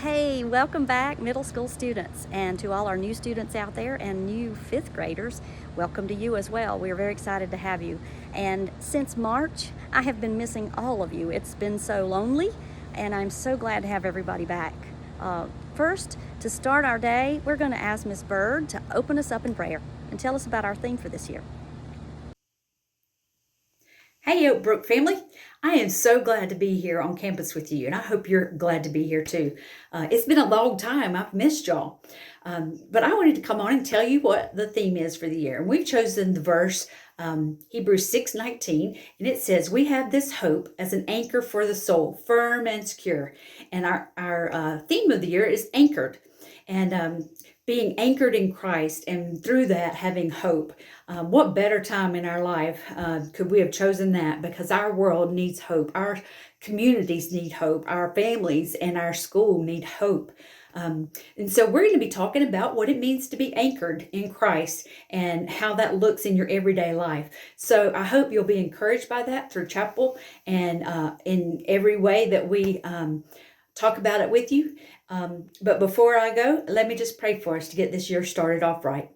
Hey, welcome back, middle school students, and to all our new students out there and new fifth graders, welcome to you as well. We're very excited to have you. And since March, I have been missing all of you. It's been so lonely, and I'm so glad to have everybody back. First, to start our day, we're going to ask Miss Bird to open us up in prayer and tell us about our theme for this year. Hey, Oakbrook family. I am so glad to be here on campus with you, and I hope you're glad to be here too. It's been a long time. I've missed y'all. But I wanted to come on and tell you what the theme is for the year. And we've chosen the verse Hebrews 6:19, and it says, "We have this hope as an anchor for the soul, firm and secure." And our theme of the year is anchored. And being anchored in Christ, and through that having hope. What better time in our life could we have chosen that? Because our world needs hope. Our communities need hope. Our families and our school need hope. And so we're going to be talking about what it means to be anchored in Christ and how that looks in your everyday life. So I hope you'll be encouraged by that through chapel and in every way that we talk about it with you. But before I go, let me just pray for us to get this year started off right.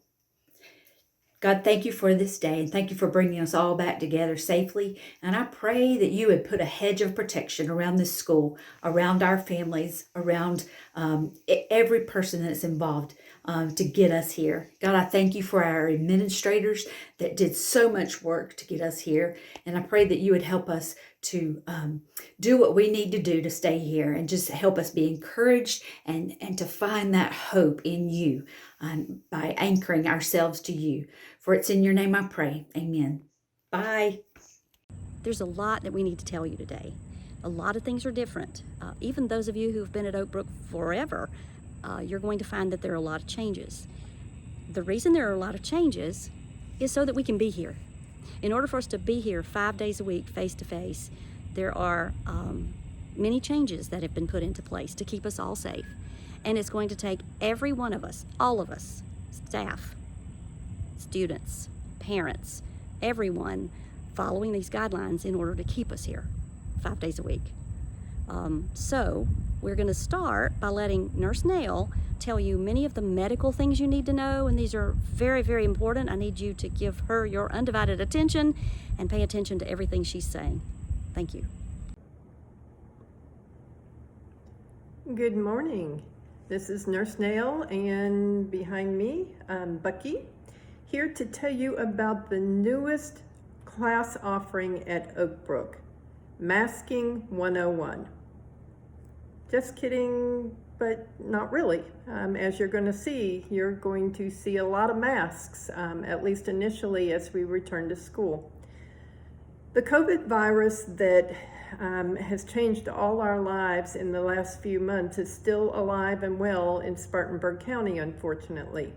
God, thank you for this day, and thank you for bringing us all back together safely. And I pray that you would put a hedge of protection around this school, around our families, around every person that's involved to get us here. God, I thank you for our administrators that did so much work to get us here. And I pray that you would help us to do what we need to do to stay here, and just help us be encouraged and to find that hope in you by anchoring ourselves to you. For it's in your name I pray. Amen. Bye. There's a lot that we need to tell you today. A lot of things are different. Even those of you who've been at Oakbrook forever, you're going to find that there are a lot of changes. The reason there are a lot of changes is so that we can be here. In order for us to be here 5 days a week, face to face, there are many changes that have been put into place to keep us all safe. And it's going to take every one of us, all of us, staff, students, parents, everyone following these guidelines in order to keep us here 5 days a week. So we're going to start by letting Nurse Nail tell you many of the medical things you need to know, and these are very, very important. I need you to give her your undivided attention and pay attention to everything she's saying. Thank you. Good morning. This is Nurse Nail, and behind me, Bucky, here to tell you about the newest class offering at Oakbrook, Masking 101. Just kidding, but not really. As you're going to see, you're going to see a lot of masks, at least initially as we return to school. The COVID virus that has changed all our lives in the last few months is still alive and well in Spartanburg County, unfortunately.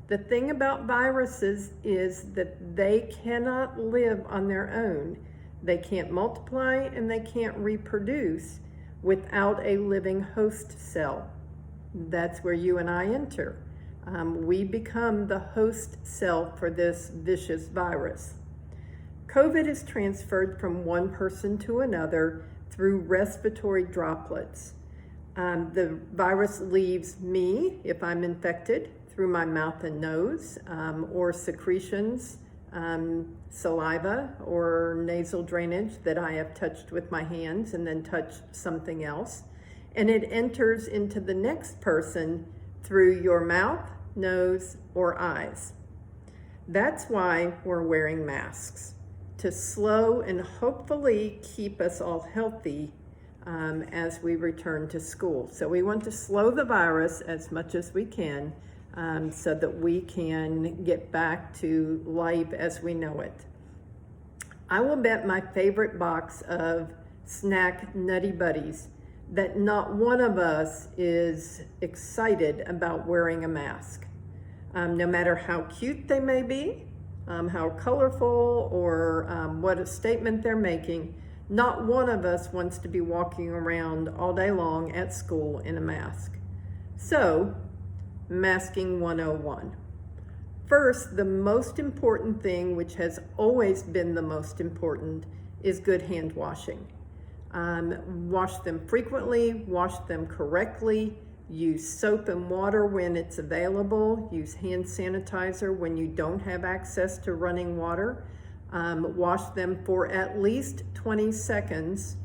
The thing about viruses is that they cannot live on their own. They can't multiply and they can't reproduce without a living host cell. That's where you and I enter. We become the host cell for this vicious virus. COVID is transferred from one person to another through respiratory droplets. The virus leaves me, if I'm infected, through my mouth and nose, or secretions, saliva or nasal drainage that I have touched with my hands and then touched something else. And it enters into the next person through your mouth, nose, or eyes. That's why we're wearing masks, to slow and hopefully keep us all healthy as we return to school. So we want to slow the virus as much as we can so that we can get back to life as we know it. I will bet my favorite box of snack Nutty Buddies that not one of us is excited about wearing a mask. No matter how cute they may be, how colorful, or what a statement they're making, not one of us wants to be walking around all day long at school in a mask. So, Masking 101. First, the most important thing, which has always been the most important, is good hand washing. Wash them frequently, wash them correctly, use soap and water when it's available, use hand sanitizer when you don't have access to running water. Wash them for at least 20 seconds,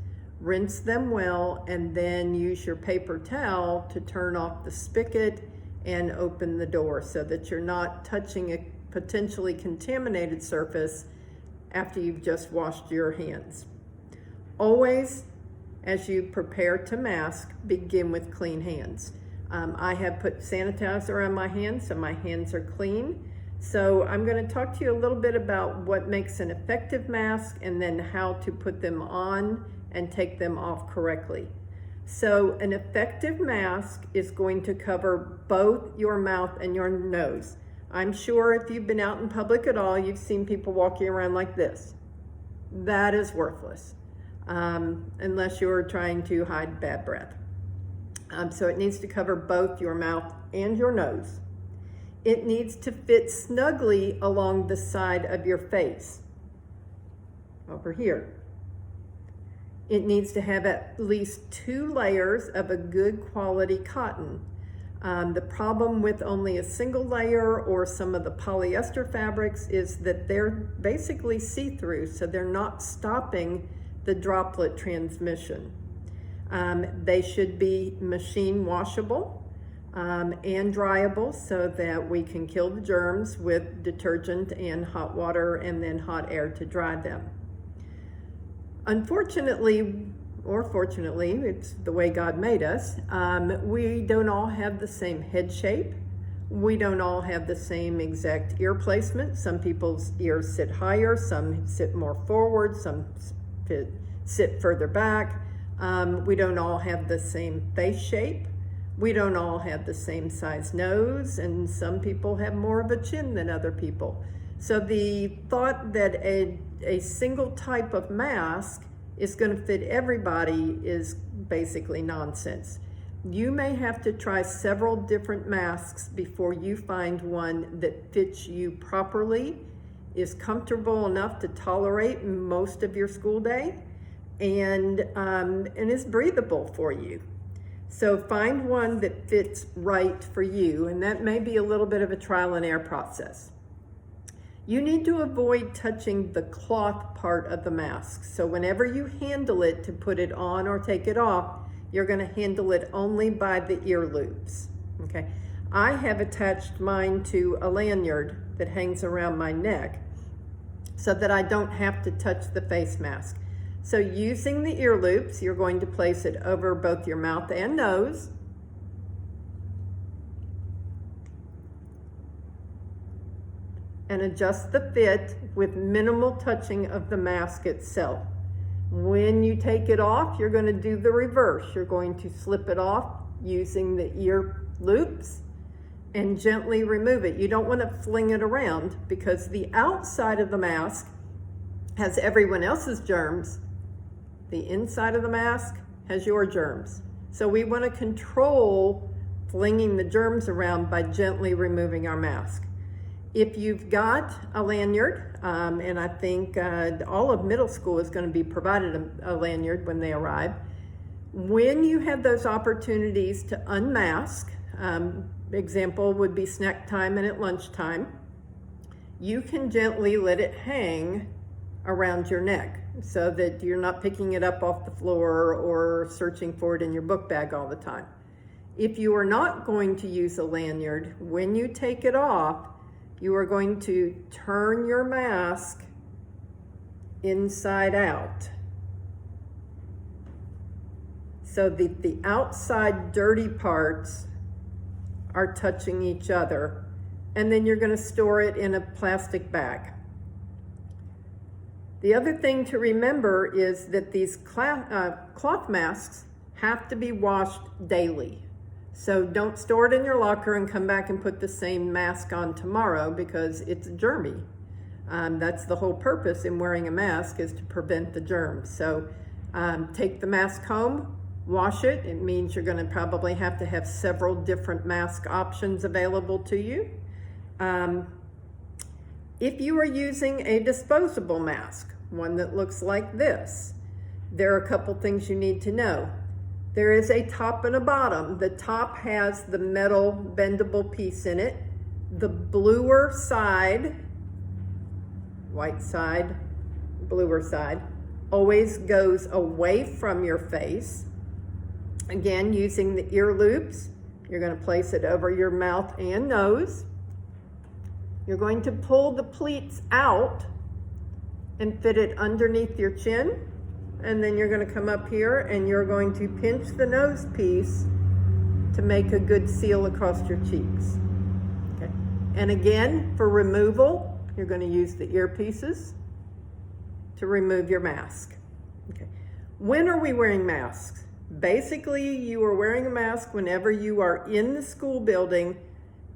rinse them well, and then use your paper towel to turn off the spigot and open the door so that you're not touching a potentially contaminated surface after you've just washed your hands. Always, as you prepare to mask, begin with clean hands. I have put sanitizer on my hands so my hands are clean. So I'm going to talk to you a little bit about what makes an effective mask and then how to put them on and take them off correctly. So an effective mask is going to cover both your mouth and your nose. I'm sure if you've been out in public at all, you've seen people walking around like this. That is worthless, unless you're trying to hide bad breath. So it needs to cover both your mouth and your nose. It needs to fit snugly along the side of your face, over here. It needs to have at least 2 layers of a good quality cotton. The problem with only a single layer or some of the polyester fabrics is that they're basically see-through, so they're not stopping the droplet transmission. They should be machine washable and dryable so that we can kill the germs with detergent and hot water and then hot air to dry them. Unfortunately, or fortunately, it's the way God made us, we don't all have the same head shape. We don't all have the same exact ear placement. Some people's ears sit higher, some sit more forward, some sit further back. We don't all have the same face shape. We don't all have the same size nose, and some people have more of a chin than other people. So the thought that a single type of mask is going to fit everybody is basically nonsense. You may have to try several different masks before you find one that fits you properly, is comfortable enough to tolerate most of your school day, and is breathable for you. So find one that fits right for you, and that may be a little bit of a trial and error process. You need to avoid touching the cloth part of the mask. So whenever you handle it to put it on or take it off, you're going to handle it only by the ear loops. Okay. I have attached mine to a lanyard that hangs around my neck so that I don't have to touch the face mask. So using the ear loops, you're going to place it over both your mouth and nose. And adjust the fit with minimal touching of the mask itself. When you take it off, you're going to do the reverse. You're going to slip it off using the ear loops and gently remove it. You don't want to fling it around because the outside of the mask has everyone else's germs. The inside of the mask has your germs. So we want to control flinging the germs around by gently removing our mask. If you've got a lanyard, and I think all of middle school is going to be provided a lanyard when they arrive, when you have those opportunities to unmask, example would be snack time and at lunchtime, you can gently let it hang around your neck so that you're not picking it up off the floor or searching for it in your book bag all the time. If you are not going to use a lanyard, when you take it off, you are going to turn your mask inside out. So the outside dirty parts are touching each other, and then you're going to store it in a plastic bag. The other thing to remember is that these cloth masks have to be washed daily. So don't store it in your locker and come back and put the same mask on tomorrow because it's germy. That's the whole purpose in wearing a mask, is to prevent the germs. So take the mask home, wash it. It means you're going to probably have to have several different mask options available to you. If you are using a disposable mask, one that looks like this, there are a couple things you need to know. There is a top and a bottom. The top has the metal bendable piece in it. The bluer side, white side, bluer side, always goes away from your face. Again, using the ear loops, you're going to place it over your mouth and nose. You're going to pull the pleats out and fit it underneath your chin. And then you're going to come up here and you're going to pinch the nose piece to make a good seal across your cheeks. Okay. And again, for removal, you're going to use the earpieces to remove your mask. Okay. When are we wearing masks? Basically, you are wearing a mask whenever you are in the school building,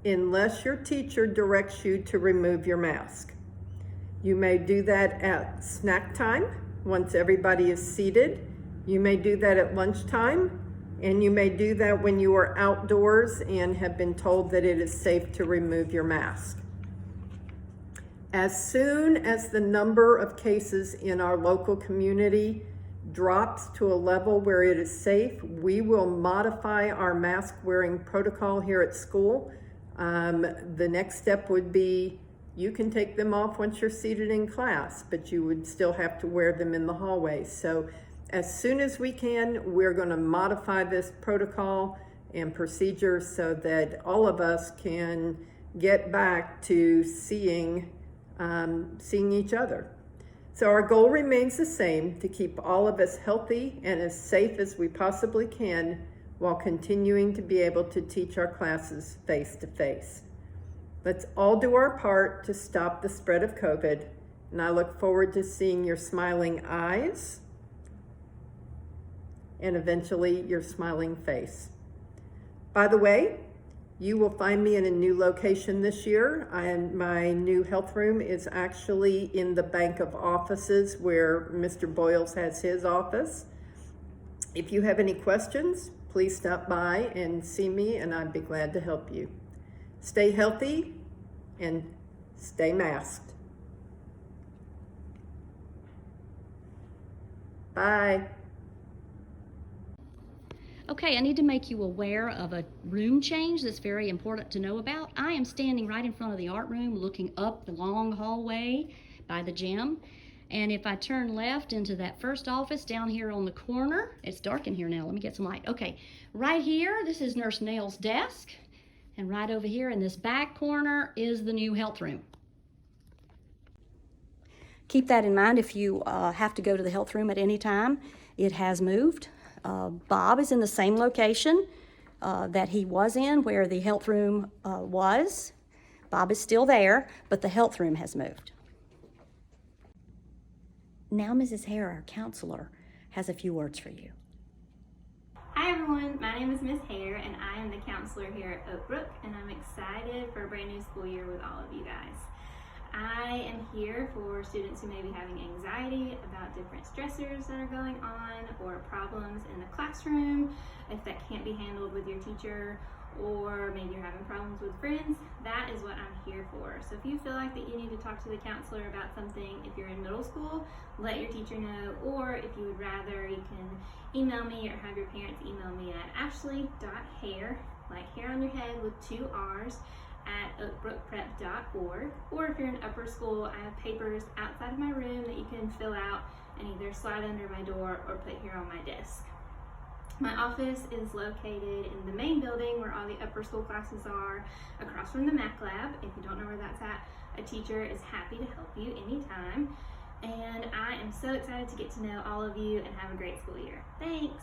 unless your teacher directs you to remove your mask. You may do that at snack time, once everybody is seated. You may do that at lunchtime, and you may do that when you are outdoors and have been told that it is safe to remove your mask. As soon as the number of cases in our local community drops to a level where it is safe, we will modify our mask wearing protocol here at school. The next step would be you can take them off once you're seated in class, but you would still have to wear them in the hallway. So as soon as we can, we're going to modify this protocol and procedure so that all of us can get back to seeing each other. So our goal remains the same, to keep all of us healthy and as safe as we possibly can while continuing to be able to teach our classes face to face. Let's all do our part to stop the spread of COVID, and I look forward to seeing your smiling eyes and eventually your smiling face. By the way, you will find me in a new location this year, and my new health room is actually in the bank of offices where Mr. Boyles has his office. If you have any questions, please stop by and see me, and I'd be glad to help you. Stay healthy and stay masked. Bye. Okay, I need to make you aware of a room change that's very important to know about. I am standing right in front of the art room looking up the long hallway by the gym. And if I turn left into that first office down here on the corner, it's dark in here now, let me get some light. Okay, right here, this is Nurse Nail's desk. And right over here in this back corner is the new health room. Keep that in mind if you have to go to the health room at any time. It has moved. Bob is in the same location that he was in where the health room was. Bob is still there, but the health room has moved. Now Mrs. Hare, our counselor, has a few words for you. Hi everyone, my name is Miss Hare and I am the counselor here at Oak Brook, and I'm excited for a brand new school year with all of you guys. I am here for students who may be having anxiety about different stressors that are going on or problems in the classroom, if that can't be handled with your teacher, or maybe you're having problems with friends. That is what I'm here for. So if you feel like that you need to talk to the counselor about something, if you're in middle school, let your teacher know, or if you would rather, you can email me or have your parents email me at ashley.hare, like hair on your head with 2 R's, at oakbrookprep.org. Or if you're in upper school, I have papers outside of my room that you can fill out and either slide under my door or put here on my desk. My office is located in the main building where all the upper school classes are, across from the Mac Lab. If you don't know where that's at, a teacher is happy to help you anytime. And I am so excited to get to know all of you and have a great school year. Thanks!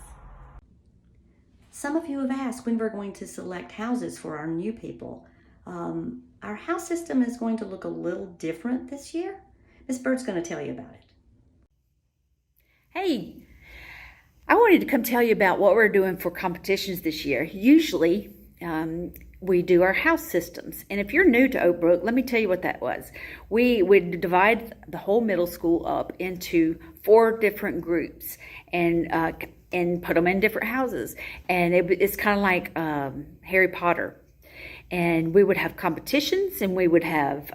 Some of you have asked when we're going to select houses for our new people. Our house system is going to look a little different this year. Miss Bird's going to tell you about it. Hey, I wanted to come tell you about what we're doing for competitions this year. Usually, we do our house systems. And if you're new to Oak Brook, let me tell you what that was. We would divide the whole middle school up into 4 different groups and put them in different houses. And it's kind of like Harry Potter. And we would have competitions, and we would have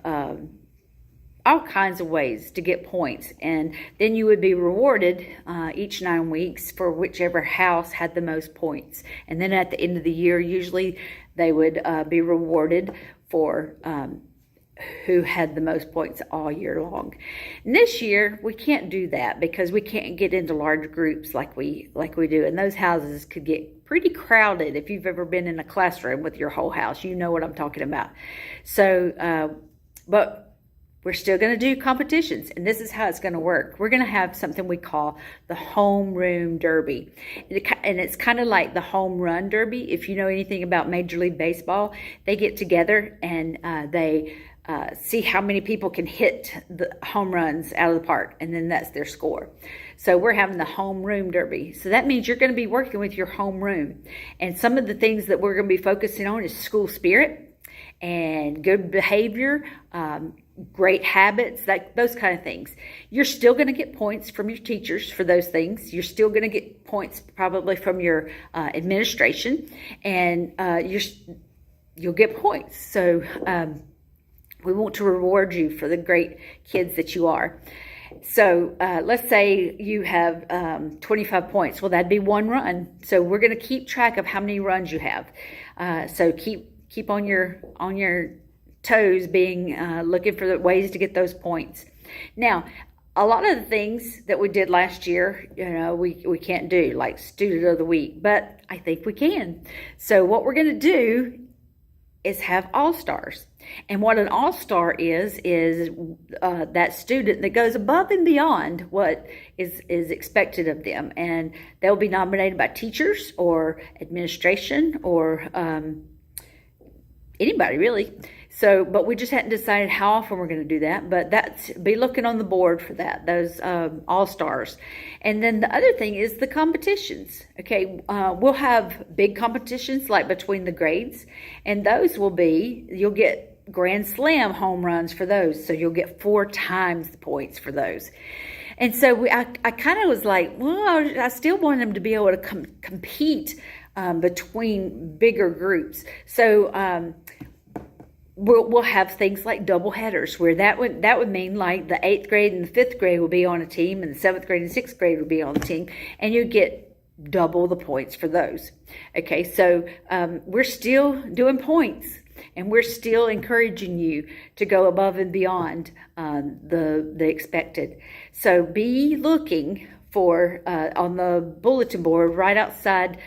all kinds of ways to get points, and then you would be rewarded each 9 weeks for whichever house had the most points. And then at the end of the year, usually they would be rewarded for who had the most points all year long. And this year we can't do that because we can't get into large groups like we do, and those houses could get pretty crowded. If you've ever been in a classroom with your whole house, you know what I'm talking about. So but we're still going to do competitions, and this is how it's going to work. We're going to have something we call the homeroom derby, and it's kind of like the home run derby. If you know anything about Major League Baseball, they get together and they see how many people can hit the home runs out of the park, and then that's their score. So we're having the homeroom derby. So that means you're going to be working with your homeroom, and some of the things that we're going to be focusing on is school spirit and good behavior, great habits, those kind of things. You're still going to get points from your teachers for those things. You're still going to get points probably from your administration, and you'll get points. So we want to reward you for the great kids that you are. So let's say you have 25 points. Well, that'd be one run. So we're going to keep track of how many runs you have. So keep on your toes, being looking for the ways to get those points. Now, a lot of the things that we did last year, we can't do, like Student of the Week, but I think we can. So what we're going to do is have all-stars. And what an all-star is that student that goes above and beyond what is expected of them. And they'll be nominated by teachers or administration or anybody really. So, but we just hadn't decided how often we're going to do that, but be looking on the board for that, those all-stars. And then the other thing is the competitions. Okay, we'll have big competitions like between the grades, and those you'll get Grand Slam home runs for those, so you'll get 4 times the points for those. And so I kind of was like, well, I still want them to be able to compete between bigger groups. So we'll have things like double headers, where that would mean like the 8th grade and the 5th grade will be on a team, and the 7th grade and 6th grade will be on a team, and you get double the points for those. Okay, so we're still doing points, and we're still encouraging you to go above and beyond the expected. So be looking for on the bulletin board right outside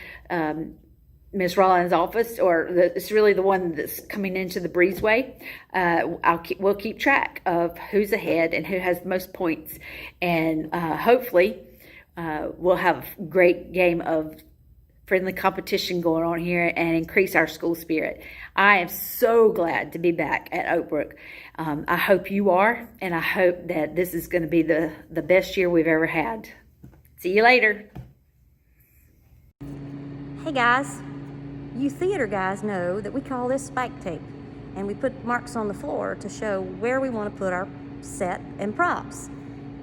Ms. Rollins' office, or it's really the one that's coming into the breezeway. We'll keep track of who's ahead and who has the most points, and hopefully we'll have a great game of friendly competition going on here and increase our school spirit. I am so glad to be back at Oak Brook. I hope you are, and I hope that this is going to be the best year we've ever had. See you later. Hey guys, you theater guys know that we call this spike tape, and we put marks on the floor to show where we want to put our set and props.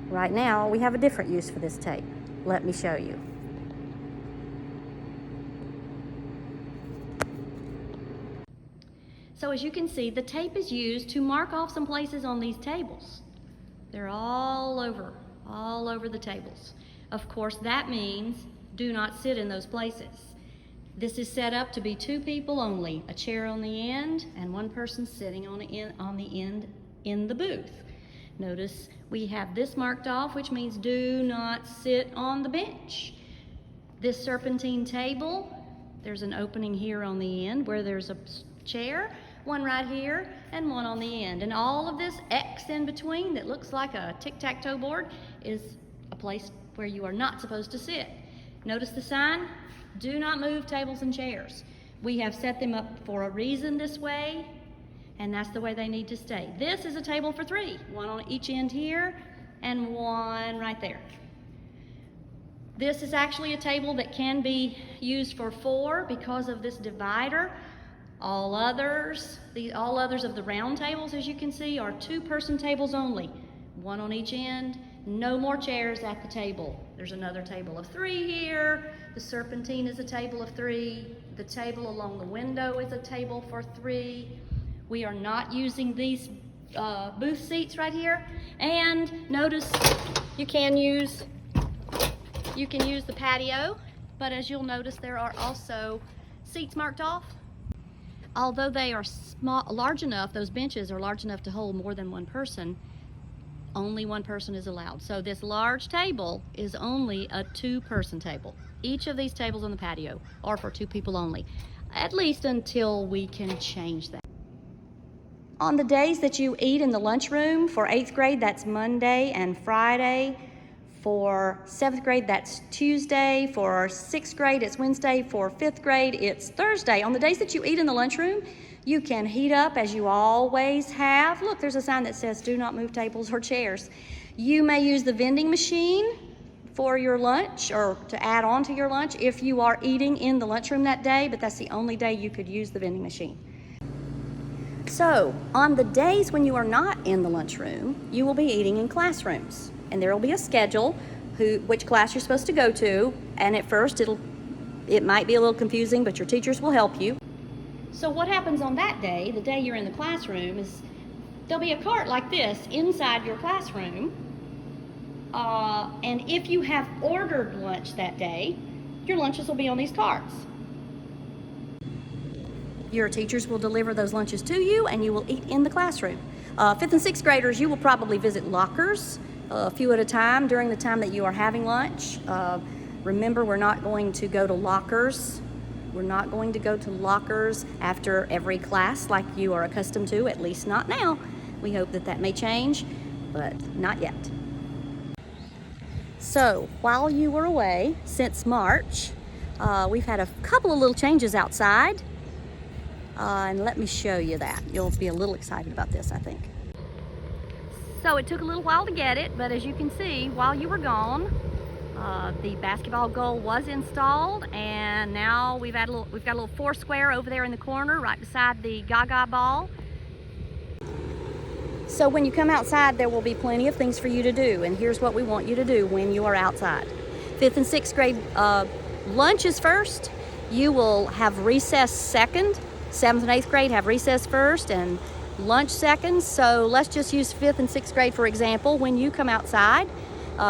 Right now, we have a different use for this tape. Let me show you. So as you can see, the tape is used to mark off some places on these tables. They're all over the tables. Of course, that means do not sit in those places. This is set up to be 2 people only, a chair on the end and 1 person sitting on the end in the booth. Notice we have this marked off, which means do not sit on the bench. This serpentine table, there's an opening here on the end where there's a chair, 1 right here and 1 on the end. And all of this X in between that looks like a tic-tac-toe board is a place where you are not supposed to sit. Notice the sign? Do not move tables and chairs. We have set them up for a reason this way, and that's the way they need to stay. This is a table for 3, 1 on each end here and 1 right there. This is actually a table that can be used for 4 because of this divider. All others of the round tables, as you can see, are 2-person tables only, 1 on each end. No more chairs at the table. There's another table of 3 here. The serpentine is a table of 3. The table along the window is a table for 3. We are not using these booth seats right here. And notice you can use the patio, but as you'll notice, there are also seats marked off. Although they are large enough, those benches are large enough to hold more than one person, only one person is allowed. So this large table is only a 2-person table. Each of these tables on the patio are for 2 people only, at least until we can change that. On the days that you eat in the lunchroom, for 8th grade, that's Monday and Friday. For 7th grade, that's Tuesday. For 6th grade, it's Wednesday. For 5th grade, it's Thursday. On the days that you eat in the lunchroom, you can heat up as you always have. Look, there's a sign that says, do not move tables or chairs. You may use the vending machine for your lunch or to add on to your lunch if you are eating in the lunchroom that day, but that's the only day you could use the vending machine. So, on the days when you are not in the lunchroom, you will be eating in classrooms. And there will be a schedule, which class you're supposed to go to, and at first it might be a little confusing, but your teachers will help you. So what happens on that day, the day you're in the classroom, is there'll be a cart like this inside your classroom, and if you have ordered lunch that day, your lunches will be on these carts. Your teachers will deliver those lunches to you, and you will eat in the classroom. 5th and 6th graders, you will probably visit lockers a few at a time during the time that you are having lunch. Remember, we're not going to go to lockers. We're not going to go to lockers after every class like you are accustomed to, at least not now. We hope that may change, but not yet. So, while you were away since March, we've had a couple of little changes outside. And let me show you that. You'll be a little excited about this, I think. So it took a little while to get it, but as you can see, while you were gone, the basketball goal was installed, and now we've got a little 4 square over there in the corner, right beside the Gaga ball. So when you come outside, there will be plenty of things for you to do, and here's what we want you to do when you are outside. 5th and 6th grade lunch is first. You will have recess second. 7th and 8th grade have recess first and lunch second. So let's just use 5th and 6th grade for example. When you come outside,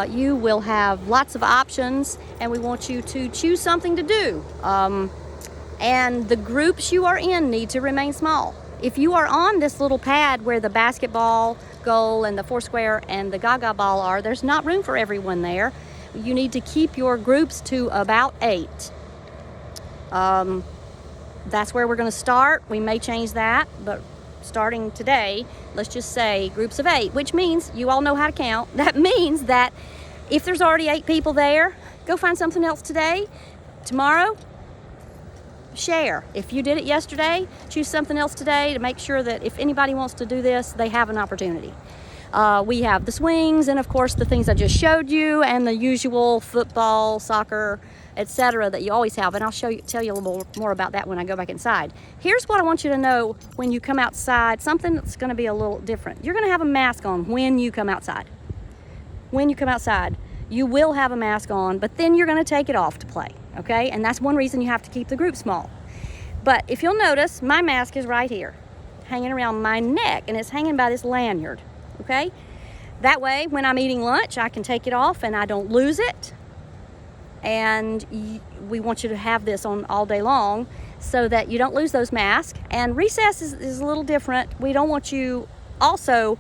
you will have lots of options, and we want you to choose something to do. And the groups you are in need to remain small. If you are on this little pad where the basketball goal and the 4 square and the Gaga ball are, there's not room for everyone there. You need to keep your groups to about 8. That's where we're going to start. We may change that, but starting today, let's just say groups of 8, which means you all know how to count. That means that if there's already 8 people there, go find something else today. Tomorrow, share. If you did it yesterday, choose something else today to make sure that if anybody wants to do this, they have an opportunity. We have the swings and of course the things I just showed you, and the usual football, soccer, etc. that you always have, and I'll tell you a little more about that when I go back inside. Here's what I want you to know when you come outside, something that's going to be a little different. You're going to have a mask on when you come outside. When you come outside, you will have a mask on, but then you're going to take it off to play, okay? And that's one reason you have to keep the group small. But if you'll notice, my mask is right here, hanging around my neck, and it's hanging by this lanyard, okay? That way, when I'm eating lunch, I can take it off and I don't lose it. And we want you to have this on all day long so that you don't lose those masks. And recess is a little different. We don't want you also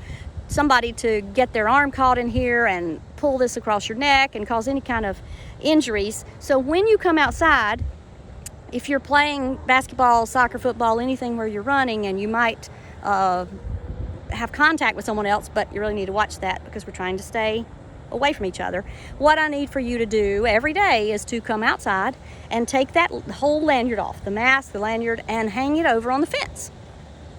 somebody to get their arm caught in here and pull this across your neck and cause any kind of injuries. So when you come outside, if you're playing basketball, soccer, football, anything where you're running and you might have contact with someone else, but you really need to watch that because we're trying to stay away from each other. What I need for you to do every day is to come outside and take that whole lanyard off, the mask, the lanyard, and hang it over on the fence.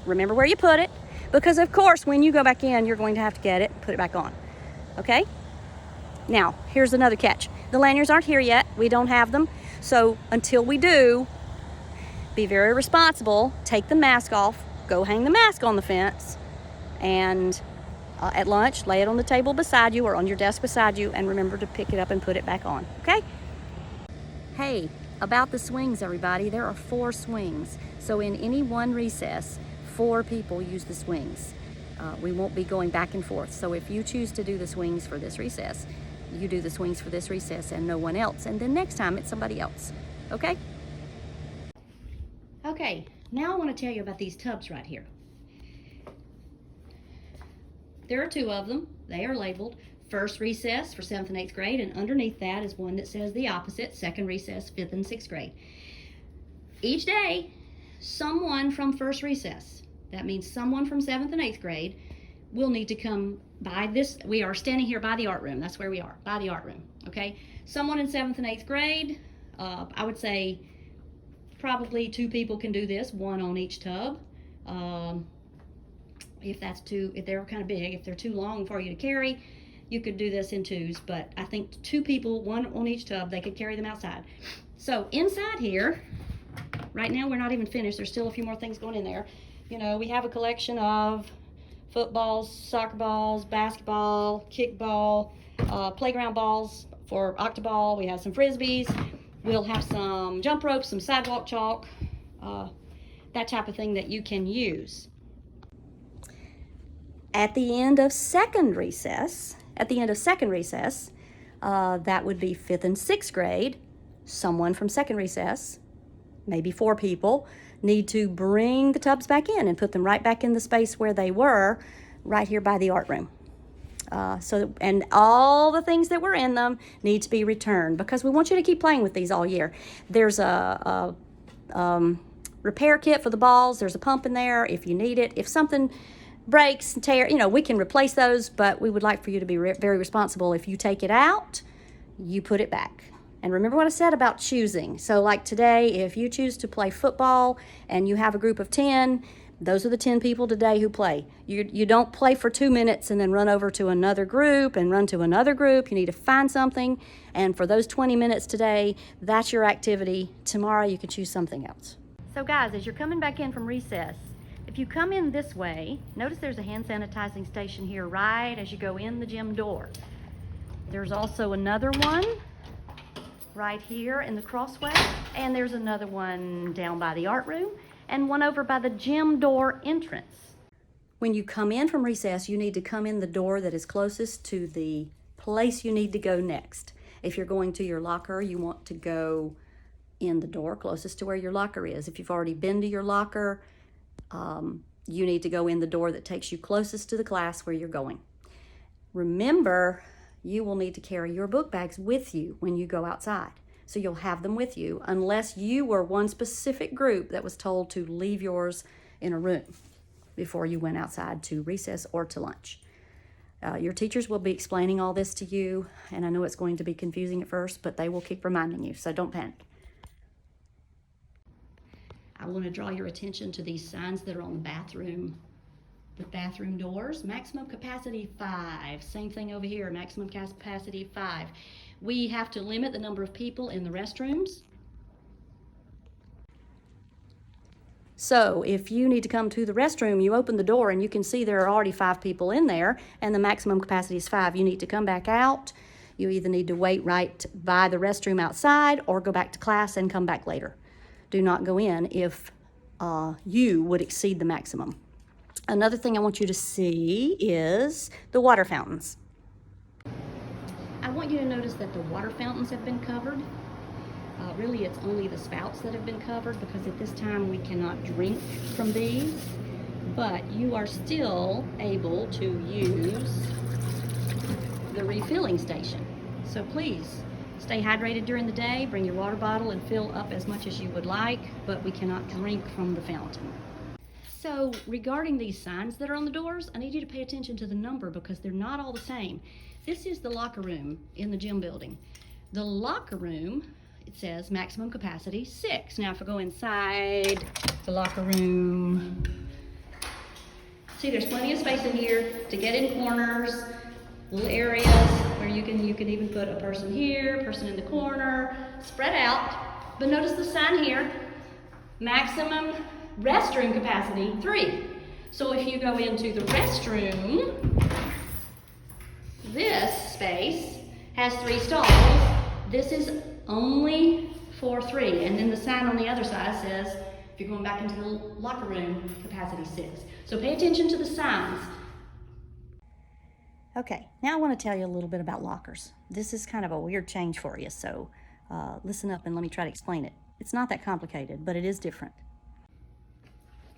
Remember where you put it, because of course when you go back in, you're going to have to get it and put it back on. Okay? Now, here's another catch. The lanyards aren't here yet. We don't have them. So until we do, be very responsible. Take the mask off. Go hang the mask on the fence. And at lunch, lay it on the table beside you or on your desk beside you, and remember to pick it up and put it back on, okay? Hey, about the swings, everybody, there are 4 swings. So in any one recess, 4 people use the swings. We won't be going back and forth. So if you choose to do the swings for this recess, you do the swings for this recess and no one else. And then next time it's somebody else. Okay? Okay, now I want to tell you about these tubs right here. There are 2 of them. They are labeled first recess for 7th and 8th grade, and underneath that is one that says the opposite, second recess, 5th and 6th grade. Each day, someone from first recess, that means someone from 7th and 8th grade, will need to come by this. We are standing here by the art room. That's where we are, by the art room, okay? Someone in 7th and 8th grade, I would say probably 2 people can do this, 1 on each tub. If they're kind of big, if they're too long for you to carry, you could do this in 2s, but I think 2 people, 1 on each tub, they could carry them outside. So inside here, right now we're not even finished. There's still a few more things going in there. You know, we have a collection of footballs, soccer balls, basketball, kickball, playground balls for octoball. We have some frisbees. We'll have some jump ropes, some sidewalk chalk, that type of thing that you can use. At the end of second recess, that would be 5th and 6th grade, someone from second recess, maybe 4 people, need to bring the tubs back in and put them right back in the space where they were, right here by the art room. And all the things that were in them need to be returned because we want you to keep playing with these all year. There's a repair kit for the balls. There's a pump in there if you need it. If something breaks and tear, we can replace those, but we would like for you to be very responsible. If you take it out, you put it back. And remember what I said about choosing. So like today, if you choose to play football and you have a group of 10, those are the 10 people today who play. You don't play for 2 minutes and then run over to another group and run to another group. You need to find something. And for those 20 minutes today, that's your activity. Tomorrow you can choose something else. So guys, as you're coming back in from recess, if you come in this way, notice there's a hand sanitizing station here right as you go in the gym door. There's also another one right here in the crossway, and there's another one down by the art room, and one over by the gym door entrance. When you come in from recess, you need to come in the door that is closest to the place you need to go next. If you're going to your locker, you want to go in the door closest to where your locker is. If you've already been to your locker, you need to go in the door that takes you closest to the class where you're going. Remember, you will need to carry your book bags with you when you go outside. So you'll have them with you unless you were one specific group that was told to leave yours in a room before you went outside to recess or to lunch. Your teachers will be explaining all this to you, and I know it's going to be confusing at first, but they will keep reminding you, so don't panic. I want to draw your attention to these signs that are on the bathroom doors. Maximum capacity 5. Same thing over here, maximum capacity 5. We have to limit the number of people in the restrooms. So if you need to come to the restroom, you open the door and you can see there are already 5 people in there and the maximum capacity is 5. You need to come back out. You either need to wait right by the restroom outside or go back to class and come back later. Do not go in if you would exceed the maximum. Another thing I want you to see is the water fountains. I want you to notice that the water fountains have been covered. Really, it's only the spouts that have been covered because at this time we cannot drink from these, but you are still able to use the refilling station. So please, stay hydrated during the day, bring your water bottle and fill up as much as you would like, but we cannot drink from the fountain. So regarding these signs that are on the doors, I need you to pay attention to the number because they're not all the same. This is the locker room in the gym building. The locker room, it says maximum capacity 6. Now if I go inside the locker room, see there's plenty of space in here to get in corners, little areas where you can even put a person here, a person in the corner, spread out. But notice the sign here, maximum restroom capacity 3. So if you go into the restroom, this space has 3 stalls. This is only for 3. And then the sign on the other side says, if you're going back into the locker room, capacity 6. So pay attention to the signs. Okay, now I want to tell you a little bit about lockers. This is kind of a weird change for you, so listen up and let me try to explain it. It's not that complicated, but it is different.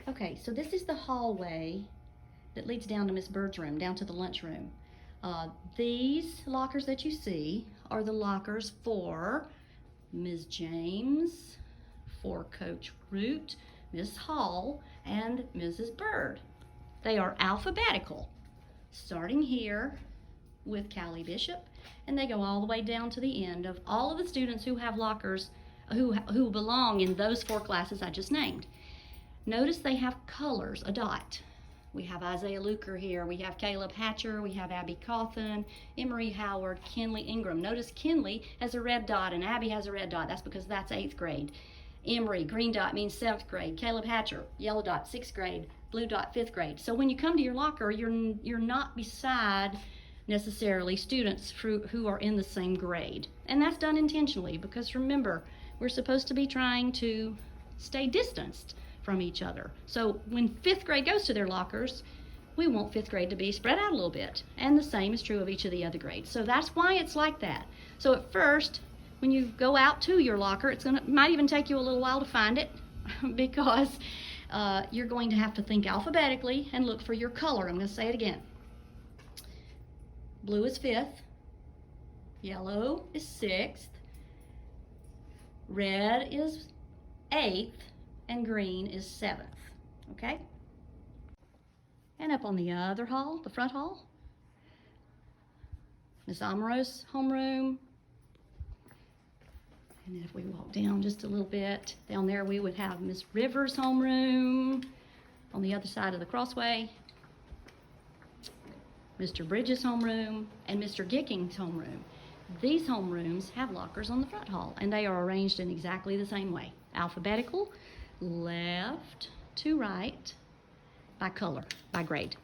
Okay, so this is the hallway that leads down to Miss Bird's room, down to the lunchroom. These lockers that you see are the lockers for Ms. James, for Coach Root, Miss Hall, and Mrs. Bird. They are alphabetical, starting here with Callie Bishop, and they go all the way down to the end of all of the students who have lockers who belong in those 4 classes I just named. Notice they have colors, a dot. We have Isaiah Luker here, we have Caleb Hatcher, we have Abby Cawthon, Emery Howard, Kinley Ingram. Notice Kinley has a red dot and Abby has a red dot. That's because that's 8th grade. Emery, green dot means 7th grade. Caleb Hatcher, yellow dot, 6th grade. Blue dot, 5th grade. So when you come to your locker, you're not beside necessarily students who are in the same grade. And that's done intentionally because remember, we're supposed to be trying to stay distanced from each other. So when 5th grade goes to their lockers, we want 5th grade to be spread out a little bit. And the same is true of each of the other grades. So that's why it's like that. So at first, when you go out to your locker, it might even take you a little while to find it because you're going to have to think alphabetically and look for your color. I'm going to say it again. Blue is 5th, yellow is 6th, red is 8th, and green is 7th, okay? And up on the other hall, the front hall, Miss Amaro's homeroom. And then if we walk down just a little bit, down there we would have Miss Rivers' homeroom. On the other side of the crossway, Mr. Bridges' homeroom and Mr. Gicking's homeroom. These homerooms have lockers on the front hall, and they are arranged in exactly the same way. Alphabetical, left to right, by color, by grade.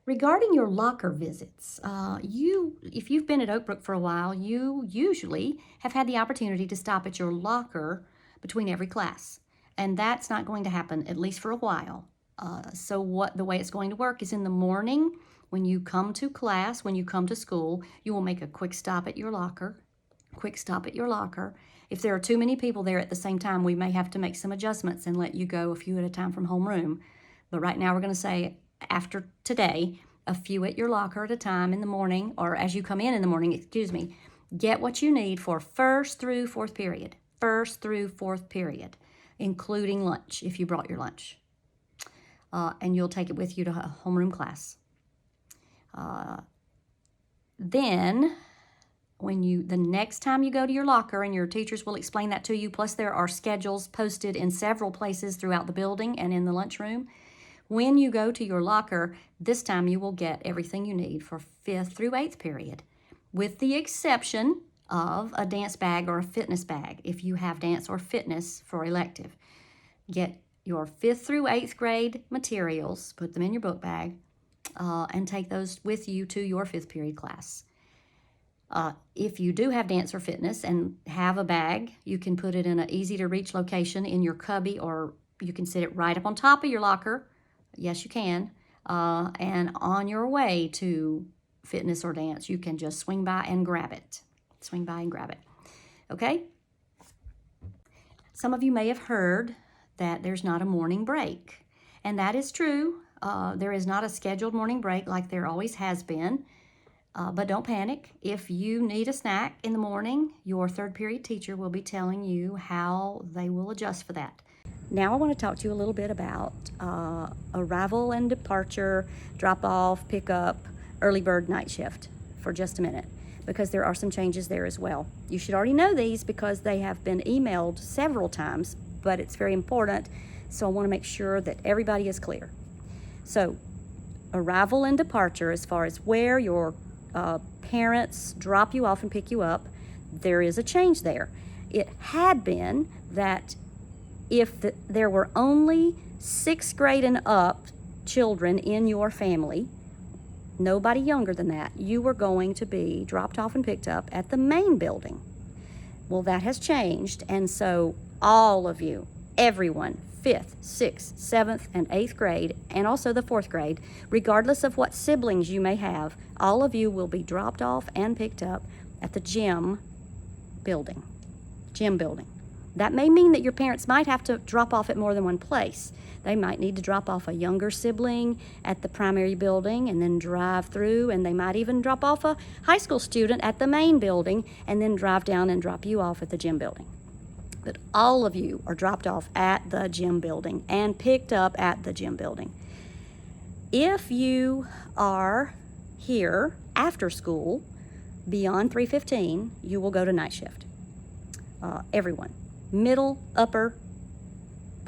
Regarding your locker visits, if you've been at Oak Brook for a while, you usually have had the opportunity to stop at your locker between every class. And that's not going to happen, at least for a while. So the way it's going to work is in the morning, when you come to class, when you come to school, you will make a quick stop at your locker. If there are too many people there at the same time, we may have to make some adjustments and let you go a few at a time from homeroom. But right now we're going to say, after today, a few at your locker at a time in the morning, or as you come in the morning, get what you need for 1st through 4th period, including lunch, if you brought your lunch. And you'll take it with you to homeroom class. Then, the next time you go to your locker, and your teachers will explain that to you, plus there are schedules posted in several places throughout the building and in the lunchroom. When you go to your locker, this time you will get everything you need for 5th through 8th period, with the exception of a dance bag or a fitness bag, if you have dance or fitness for elective. Get your 5th through 8th grade materials, put them in your book bag, and take those with you to your 5th period class. If you do have dance or fitness and have a bag, you can put it in an easy-to-reach location in your cubby, or you can sit it right up on top of your locker. Yes, you can. And on your way to fitness or dance, you can just swing by and grab it. Okay? Some of you may have heard that there's not a morning break. And that is true. There is not a scheduled morning break like there always has been. But don't panic. If you need a snack in the morning, your 3rd period teacher will be telling you how they will adjust for that. Now I want to talk to you a little bit about arrival and departure, drop-off, pickup, early bird, night shift for just a minute, because there are some changes there as well. You should already know these because they have been emailed several times, but it's very important, so I want to make sure that everybody is clear. So, arrival and departure, as far as where your parents drop you off and pick you up, there is a change there. It had been that if there were only 6th grade and up children in your family, nobody younger than that, you were going to be dropped off and picked up at the main building. Well, that has changed, and so all of you everyone, 5th, 6th, 7th, and 8th grade, and also the 4th grade, regardless of what siblings you may have, all of you will be dropped off and picked up at the gym building. That may mean that your parents might have to drop off at more than one place. They might need to drop off a younger sibling at the primary building and then drive through, and they might even drop off a high school student at the main building and then drive down and drop you off at the gym building. But all of you are dropped off at the gym building and picked up at the gym building. If you are here after school, beyond 3:15, you will go to night shift. Everyone, middle, upper,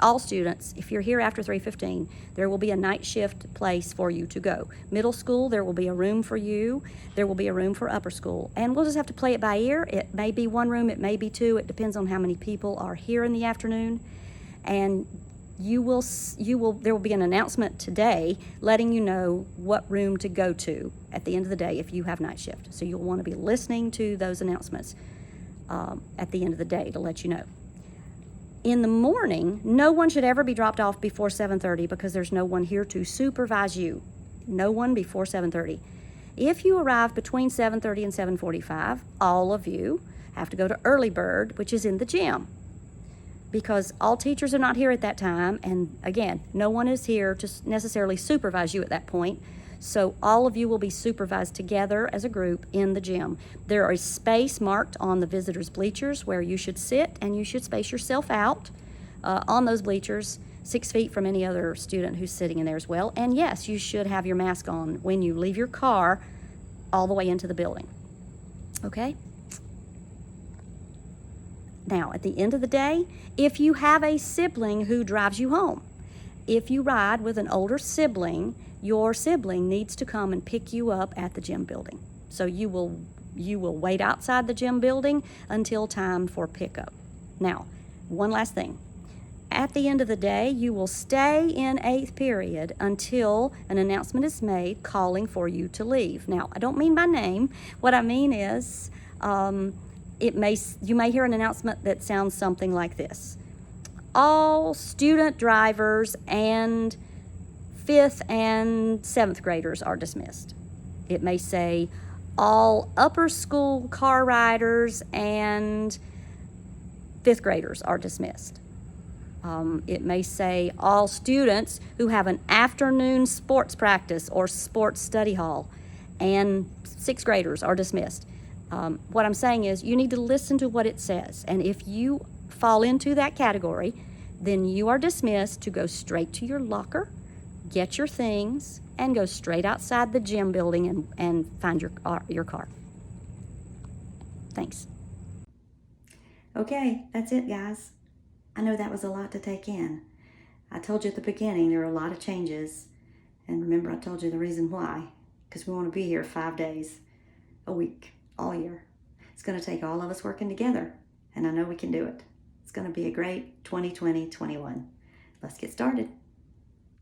all students, if you're here after 3:15, there will be a night shift place for you to go. Middle school, there will be a room for you. There will be a room for upper school. And we'll just have to play it by ear. It may be one room, it may be two. It depends on how many people are here in the afternoon. And there will be an announcement today letting you know what room to go to at the end of the day if you have night shift. So you'll want to be listening to those announcements at the end of the day to let you know. In the morning, no one should ever be dropped off before 7:30 because there's no one here to supervise you. No one before 7:30. If you arrive between 7:30 and 7:45, all of you have to go to early bird, which is in the gym, because all teachers are not here at that time, and again, no one is here to necessarily supervise you at that point. So all of you will be supervised together as a group in the gym. There is space marked on the visitors' bleachers where you should sit, and you should space yourself out on those bleachers 6 feet from any other student who's sitting in there as well. And yes, you should have your mask on when you leave your car all the way into the building. Okay? Now, at the end of the day, if you have a sibling who drives you home, if you ride with an older sibling, your sibling needs to come and pick you up at the gym building. So you will wait outside the gym building until time for pickup. Now, one last thing. At the end of the day, you will stay in 8th period until an announcement is made calling for you to leave. Now, I don't mean by name. What I mean is you may hear an announcement that sounds something like this. All student drivers and 5th and 7th graders are dismissed. It may say all upper school car riders and 5th graders are dismissed. It may say all students who have an afternoon sports practice or sports study hall and 6th graders are dismissed. What I'm saying is you need to listen to what it says, and if you fall into that category, then you are dismissed to go straight to your locker, get your things, and go straight outside the gym building and find your car. Thanks. Okay, that's it, guys. I know that was a lot to take in. I told you at the beginning there are a lot of changes, and remember I told you the reason why, because we want to be here 5 days a week, all year. It's going to take all of us working together, and I know we can do it. It's going to be a great 2020-21. Let's get started.